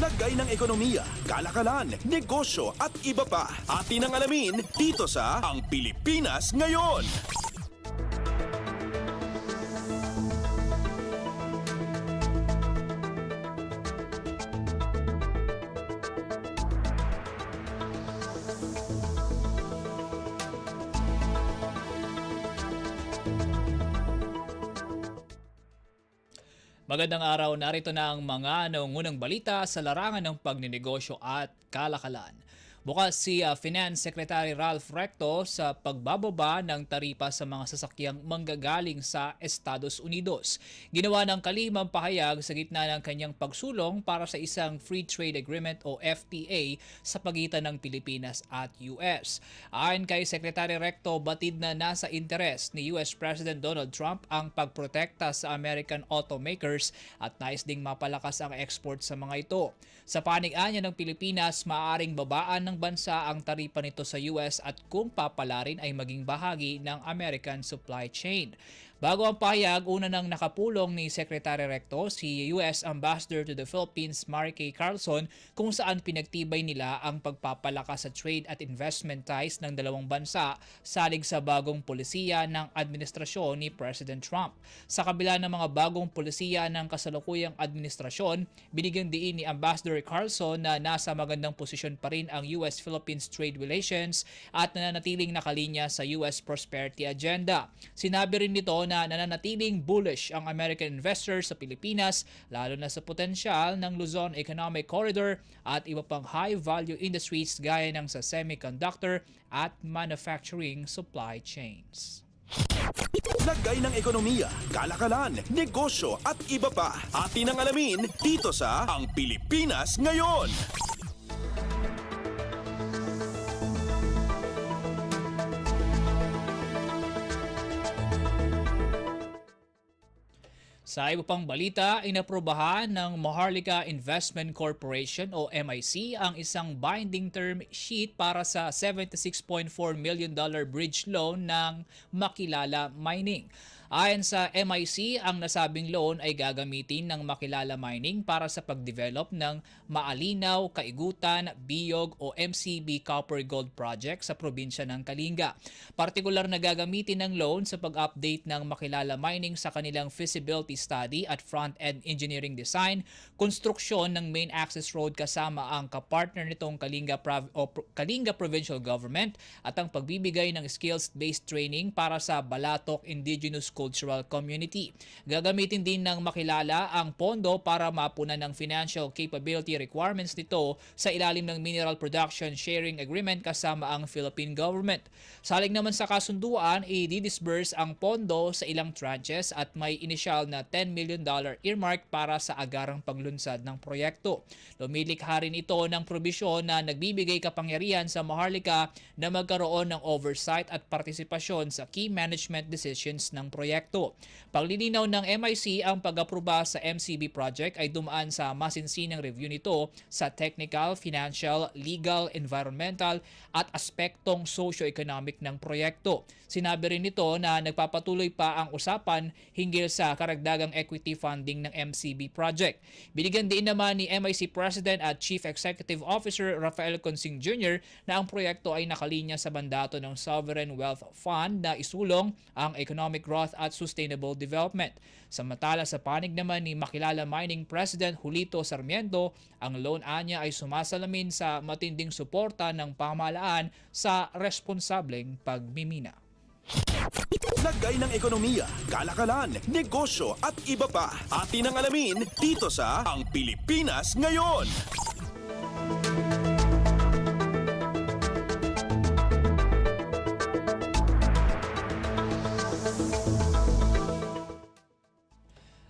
Lagay ng ekonomiya, kalakalan, negosyo at iba pa. Atin ang alamin dito sa Ang Pilipinas Ngayon. Magandang araw, narito na ang mga nangungunang balita sa larangan ng pagninegosyo at kalakalan. Bukas si Finance Secretary Ralph Recto sa pagbababa ng taripa sa mga sasakyang manggagaling sa Estados Unidos. Ginawa ng kalimang pahayag sa gitna ng kanyang pagsulong para sa isang Free Trade Agreement o FTA sa pagitan ng Pilipinas at US. Ayon kay Secretary Recto, batid na nasa interes ni US President Donald Trump ang pagprotekta sa American automakers at nais ding mapalakas ang export sa mga ito. Sa panig-anya ng Pilipinas, maaaring babaan ng bansa ang taripa nito sa US at kung papalarin ay maging bahagi ng American supply chain. Bago ang pahayag, una nang nakapulong ni Secretary Recto si US Ambassador to the Philippines Mary Kay Carlson kung saan pinagtibay nila ang pagpapalakas sa trade at investment ties ng dalawang bansa salig sa bagong polisiya ng administrasyon ni President Trump. Sa kabila ng mga bagong polisiya ng kasalukuyang administrasyon, binigyang diin ni Ambassador Carlson na nasa magandang posisyon pa rin ang US-Philippines trade relations at nananatiling nakalinya sa US prosperity agenda. Sinabi rin nito na nananatiling bullish ang American investors sa Pilipinas lalo na sa potensyal ng Luzon Economic Corridor at iba pang high-value industries gaya ng sa semiconductor at manufacturing supply chains. Lagay ng ekonomiya, kalakalan, negosyo at iba pa. Atin ang alamin dito sa Ang Pilipinas Ngayon. Sa iba pang balita, inaprobahan ng Maharlika Investment Corporation o MIC ang isang binding term sheet para sa $76.4 million bridge loan ng Makilala Mining. Ayon sa MIC, ang nasabing loan ay gagamitin ng Makilala Mining para sa pagdevelop ng Maalinaw, Kaigutan, Biyog o MCB Copper Gold Project sa probinsya ng Kalinga. Partikular na gagamitin ng loan sa pag-update ng Makilala Mining sa kanilang feasibility study at front-end engineering design, konstruksyon ng main access road kasama ang kapartner nitong Kalinga Provincial Government at ang pagbibigay ng skills-based training para sa Balatok Indigenous Cultural Community. Gagamitin din ng Makilala ang pondo para mapunan ng financial capability requirements nito sa ilalim ng Mineral Production Sharing Agreement kasama ang Philippine Government. Salig naman sa kasunduan, i-disburse ang pondo sa ilang tranches at may initial na $10 million earmark para sa agarang paglunsad ng proyekto. Lumilikha rin ito ng probisyon na nagbibigay kapangyarihan sa Maharlika na magkaroon ng oversight at partisipasyon sa key management decisions ng proyekto. Paglilinaw ng MIC, ang pag-aproba sa MCB project ay dumaan sa masinsinang review nito sa technical, financial, legal, environmental at aspektong socio-economic ng proyekto. Sinabi rin nito na nagpapatuloy pa ang usapan hinggil sa karagdagang equity funding ng MCB project. Binigyan din naman ni MIC President at Chief Executive Officer Rafael Consing Jr. na ang proyekto ay nakalinya sa mandato ng Sovereign Wealth Fund na isulong ang economic growth at sustainable development. Samantala sa panig naman ni Makilala Mining President Julito Sarmiento, ang loan anya ay sumasalamin sa matinding suporta ng pamahalaan sa responsableng pagmimina. Lagay ng ekonomiya, kalakalan, negosyo at iba pa. Atin ang alamin dito sa Ang Pilipinas Ngayon.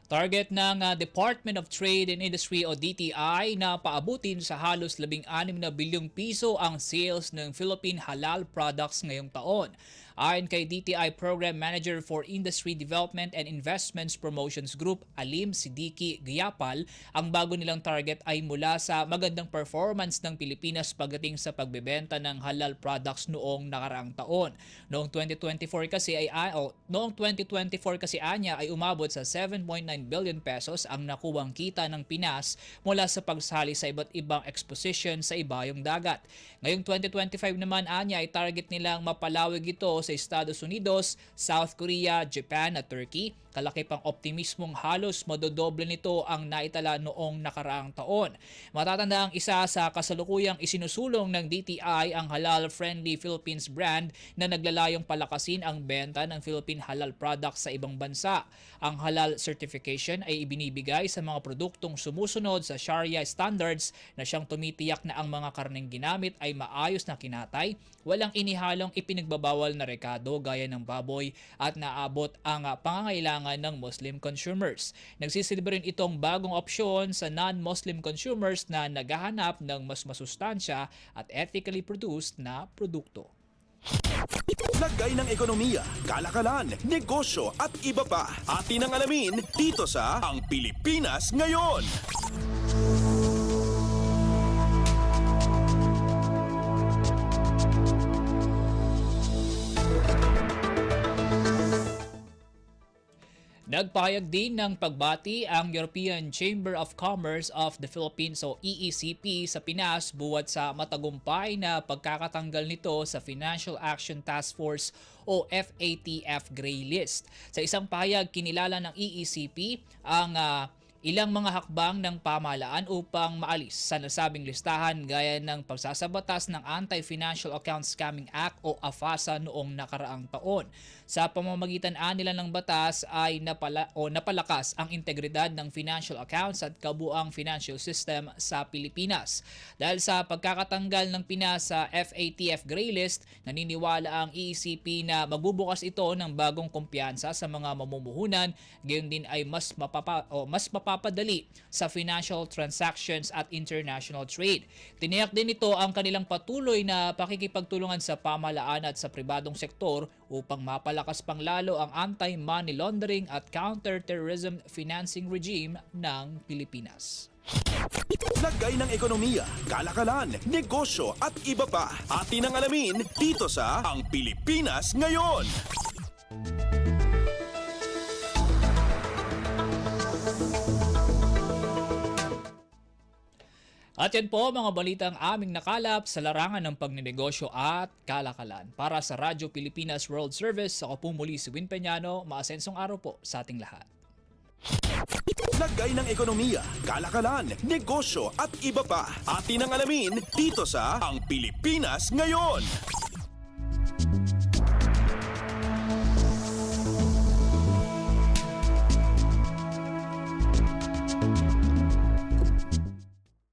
Target ng Department of Trade and Industry o DTI na paabutin sa halos 16 na bilyong piso ang sales ng Philippine halal products ngayong taon. Ayon kay DTI Program Manager for Industry Development and Investments Promotions Group, Alim Siddiqui Gyapal, ang bago nilang target ay mula sa magandang performance ng Pilipinas pagdating sa pagbebenta ng halal products noong nakaraang taon. Noong 2024 kasi anya ay umabot sa 7.9 billion pesos ang nakuwang kita ng Pinas mula sa pagsali sa iba't ibang exposition sa ibayong dagat. Ngayong 2025 naman anya ay target nilang mapalawig ito sa Estados Unidos, South Korea, Japan at Turkey. Kalaki pang optimismong halos madodoble nito ang naitala noong nakaraang taon. Matatanda ang isa sa kasalukuyang isinusulong ng DTI ang Halal Friendly Philippines brand na naglalayong palakasin ang benta ng Philippine halal products sa ibang bansa. Ang halal certification ay ibinibigay sa mga produktong sumusunod sa Sharia standards na siyang tumitiyak na ang mga karneng ginamit ay maayos na kinatay, walang inihalong ipinagbabawal na rekado gaya ng baboy at naabot ang pangangailangan ng Muslim consumers. Nagsisilbi rin itong bagong opsyon sa non-Muslim consumers na naghahanap ng mas masustansya at ethically produced na produkto. Lagay ng ekonomiya, kalakalan, negosyo at iba pa. Atin ang alamin dito sa Ang Pilipinas Ngayon. Nagpahayag din ng pagbati ang European Chamber of Commerce of the Philippines o EECP sa Pinas buwat sa matagumpay na pagkakatanggal nito sa Financial Action Task Force o FATF Gray List. Sa isang pahayag, kinilala ng EECP ang ilang mga hakbang ng pamahalaan upang maalis sa nasabing listahan gaya ng pagsasabatas ng Anti-Financial Account Scamming Act o AFASA noong nakaraang taon. Sa pamamagitan nila ng batas ay napalakas ang integridad ng financial accounts at kabuang financial system sa Pilipinas. Dahil sa pagkakatanggal ng Pinas sa FATF Gray List, naniniwala ang EECP na magbubukas ito ng bagong kumpiyansa sa mga mamumuhunan, gayon din ay mas mapapadali sa financial transactions at international trade. Tiniyak din ito ang kanilang patuloy na pakikipagtulungan sa pamahalaan at sa pribadong sektor upang mapalakas pang lalo ang anti-money laundering at counter-terrorism financing regime ng Pilipinas. Lagay ng ekonomiya, kalakalan, negosyo at iba pa. Atin ang alamin dito sa Ang Pilipinas Ngayon. At yan po mga balitang aming nakalap sa larangan ng pagninegosyo at kalakalan. Para sa Radyo Pilipinas World Service, ako po muli si Win Peñano. Maasensong araw po sa ating lahat. Lagay ng ekonomiya, kalakalan, negosyo at iba pa. Atin ang alamin dito sa Ang Pilipinas Ngayon.